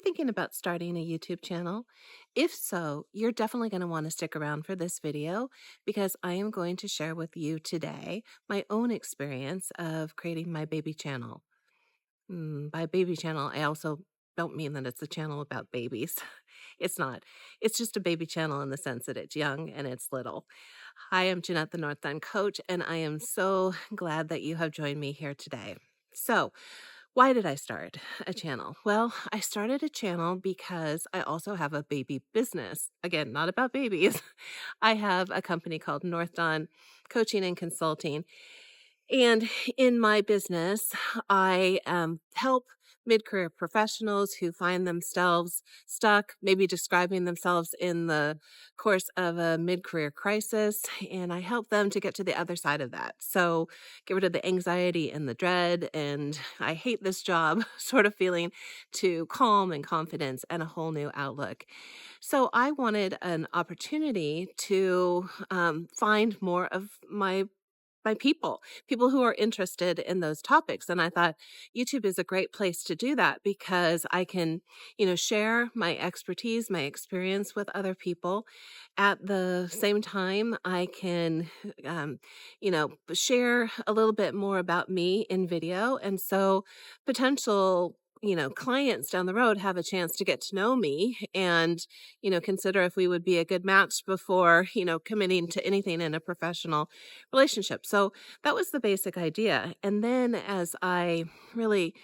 Thinking about starting a YouTube channel? If so, you're definitely going to want to stick around for this video because I am going to share with you today my own experience of creating my baby channel. By baby channel, I also don't mean that it's a channel about babies. It's not. It's just a baby channel in the sense that it's young and it's little. Hi, I'm Jeanette, the North End coach, and I am so glad that you have joined me here today. So, why did I start a channel? Well, I started a channel because I also have a baby business. Again, not about babies. I have a company called North Dawn Coaching and Consulting, and in my business, I help mid career professionals who find themselves stuck, maybe describing themselves in the course of a mid career crisis. And I help them to get to the other side of that. So get rid of the anxiety and the dread. And I hate this job sort of feeling to calm and confidence and a whole new outlook. So I wanted an opportunity to find more of my people who are interested in those topics. And I thought YouTube is a great place to do that because I can, share my expertise, my experience with other people. At the same time, I can, share a little bit more about me in video. And so potential clients down the road have a chance to get to know me and, consider if we would be a good match before, committing to anything in a professional relationship. So that was the basic idea. And then as I really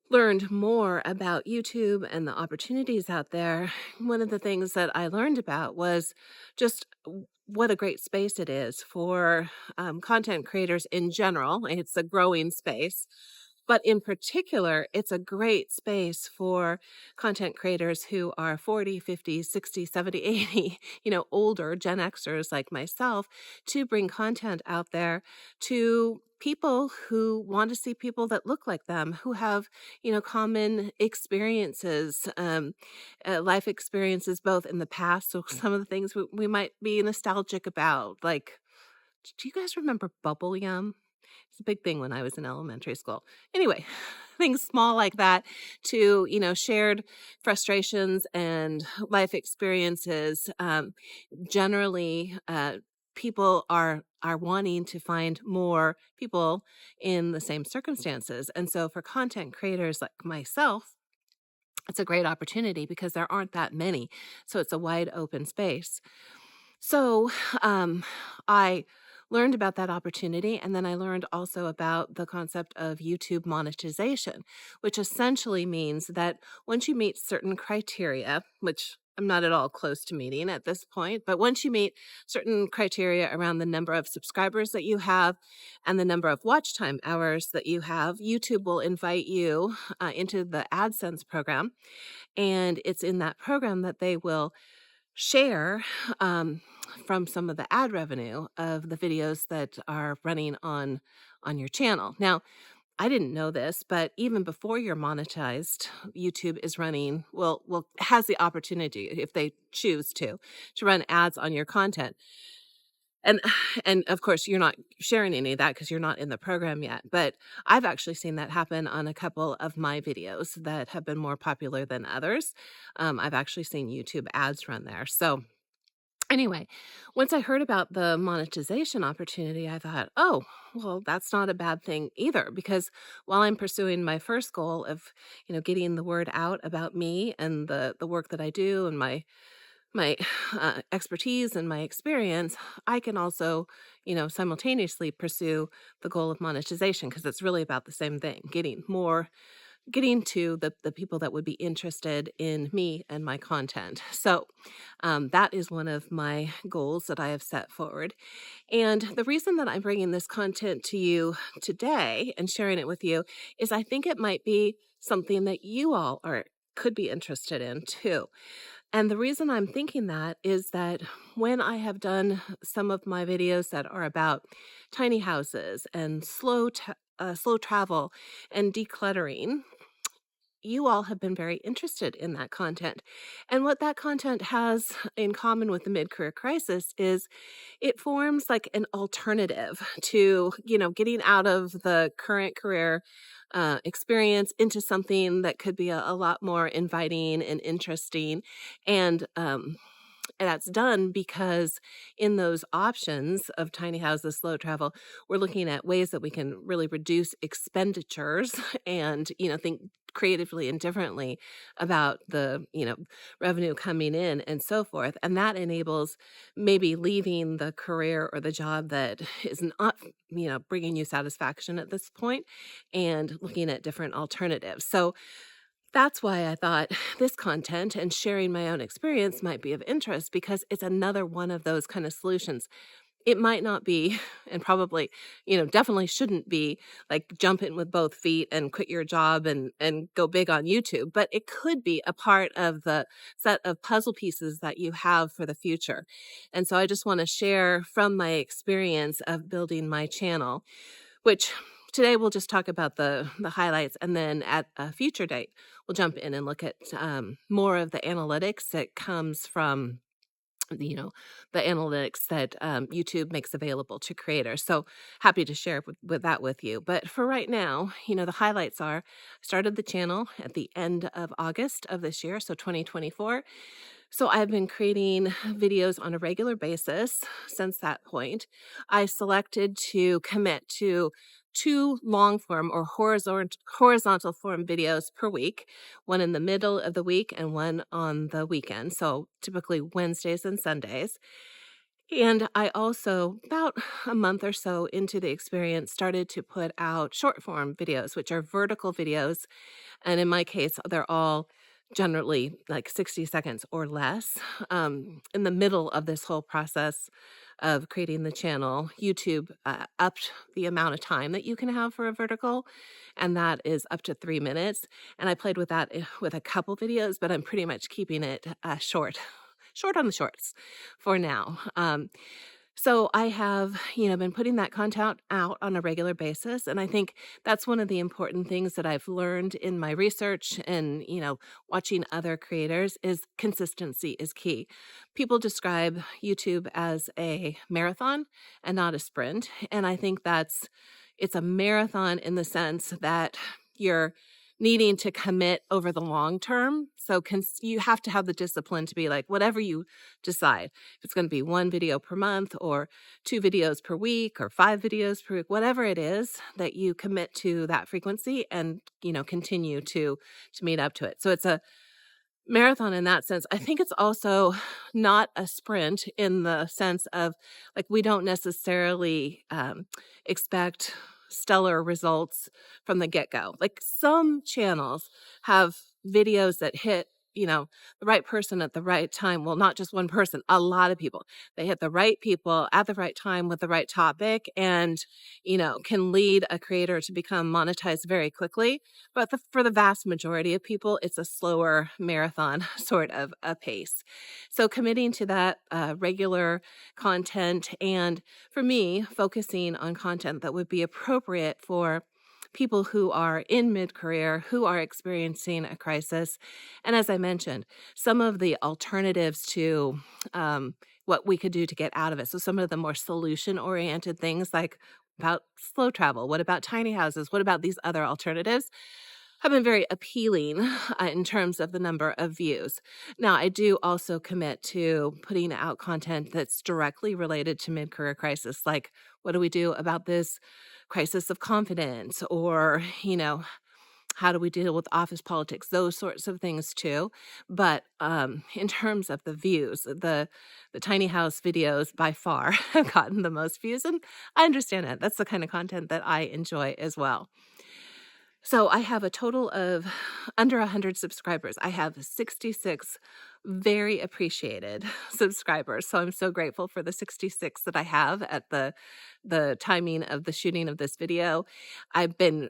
learned more about YouTube and the opportunities out there, one of the things that I learned about was just what a great space it is for content creators in general. It's a growing space. But in particular, it's a great space for content creators who are 40, 50, 60, 70, 80, older Gen Xers like myself to bring content out there to people who want to see people that look like them, who have, common experiences, life experiences, both in the past. So some of the things we might be nostalgic about, like, do you guys remember Bubble Yum? It's a big thing when I was in elementary school. Anyway, things small like that to, shared frustrations and life experiences. Generally, people are wanting to find more people in the same circumstances. And so for content creators like myself, it's a great opportunity because there aren't that many. So it's a wide open space. So I learned about that opportunity, and then I learned also about the concept of YouTube monetization, which essentially means that once you meet certain criteria, which I'm not at all close to meeting at this point, but once you meet certain criteria around the number of subscribers that you have and the number of watch time hours that you have, YouTube will invite you into the AdSense program. And it's in that program that they will share from some of the ad revenue of the videos that are running on your channel. Now, I didn't know this, but even before you're monetized, YouTube is running, well, has the opportunity, if they choose to run ads on your content. And and of course, you're not sharing any of that because you're not in the program yet. But I've actually seen that happen on a couple of my videos that have been more popular than others. I've actually seen YouTube ads run there. So anyway, once I heard about the monetization opportunity, I thought, oh, well, that's not a bad thing either, because while I'm pursuing my first goal of, getting the word out about me and the work that I do and my expertise and my experience, I can also, simultaneously pursue the goal of monetization because it's really about the same thing, getting to the people that would be interested in me and my content. So that is one of my goals that I have set forward. And the reason that I'm bringing this content to you today and sharing it with you is I think it might be something that you all could be interested in too. And the reason I'm thinking that is that when I have done some of my videos that are about tiny houses and slow travel and decluttering, you all have been very interested in that content. And what that content has in common with the mid-career crisis is it forms like an alternative to, getting out of the current career experience into something that could be a lot more inviting and interesting. And that's done because in those options of tiny houses, slow travel, we're looking at ways that we can really reduce expenditures and, think creatively and differently about the, revenue coming in and so forth. And that enables maybe leaving the career or the job that is not, bringing you satisfaction at this point and looking at different alternatives. So that's why I thought this content and sharing my own experience might be of interest because it's another one of those kind of solutions. It might not be, and probably, definitely shouldn't be like jump in with both feet and quit your job and go big on YouTube, but it could be a part of the set of puzzle pieces that you have for the future. And so I just want to share from my experience of building my channel, which today we'll just talk about the highlights, and then at a future date, we'll jump in and look at more of the analytics that comes from you know the analytics that YouTube makes available to creators. So happy to share with that with you. But for right now, the highlights are: I started the channel at the end of August of this year, so 2024. So I've been creating videos on a regular basis since that point. I selected to commit to two long form or horizontal form videos per week, one in the middle of the week and one on the weekend. So typically Wednesdays and Sundays. And I also, about a month or so into the experience, started to put out short form videos, which are vertical videos. And in my case, they're all generally like 60 seconds or less. In the middle of this whole process of creating the channel, YouTube upped the amount of time that you can have for a vertical, and that is up to 3 minutes. And I played with that with a couple videos, but I'm pretty much keeping it short. Short on the shorts for now. So I have, been putting that content out on a regular basis. And I think that's one of the important things that I've learned in my research and, watching other creators is consistency is key. People describe YouTube as a marathon and not a sprint. And I think it's a marathon in the sense that you're needing to commit over the long term. So you have to have the discipline to be like, whatever you decide, if it's going to be one video per month or 2 videos per week or 5 videos per week, whatever it is that you commit to that frequency and, continue to meet up to it. So it's a marathon in that sense. I think it's also not a sprint in the sense of like we don't necessarily expect stellar results from the get-go. Like some channels have videos that hit, the right person at the right time. Well, not just one person, a lot of people. They hit the right people at the right time with the right topic and, can lead a creator to become monetized very quickly. But for the vast majority of people, it's a slower marathon sort of a pace. So committing to that regular content, and for me, focusing on content that would be appropriate for people who are in mid-career, who are experiencing a crisis. And as I mentioned, some of the alternatives to what we could do to get out of it. So some of the more solution-oriented things like about slow travel, what about tiny houses, what about these other alternatives, have been very appealing in terms of the number of views. Now, I do also commit to putting out content that's directly related to mid-career crisis, like what do we do about this crisis of confidence, or, how do we deal with office politics, those sorts of things too. But in terms of the views, the tiny house videos by far have gotten the most views, and I understand that. That's the kind of content that I enjoy as well. So I have a total of under 100 subscribers. I have 66 very appreciated subscribers. So I'm so grateful for the 66 that I have at the timing of the shooting of this video. I've been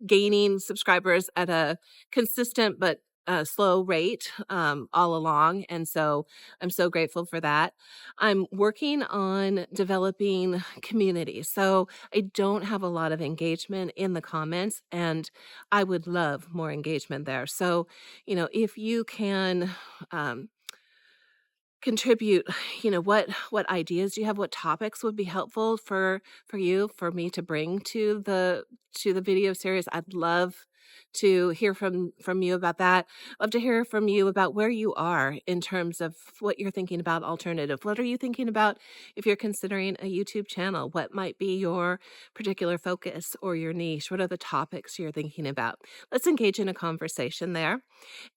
gaining subscribers at a consistent but slow rate all along. And so I'm so grateful for that. I'm working on developing community. So I don't have a lot of engagement in the comments, and I would love more engagement there. So, if you can contribute, what ideas do you have, what topics would be helpful for me to bring to the video series. I'd love to hear from you about that. Love to hear from you about where you are in terms of what you're thinking about alternative. What are you thinking about if you're considering a YouTube channel? What might be your particular focus or your niche? What are the topics you're thinking about? Let's engage in a conversation there.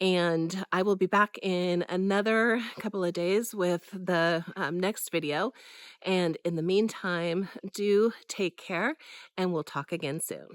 And I will be back in another couple of days with the next video. And in the meantime, do take care, and we'll talk again soon.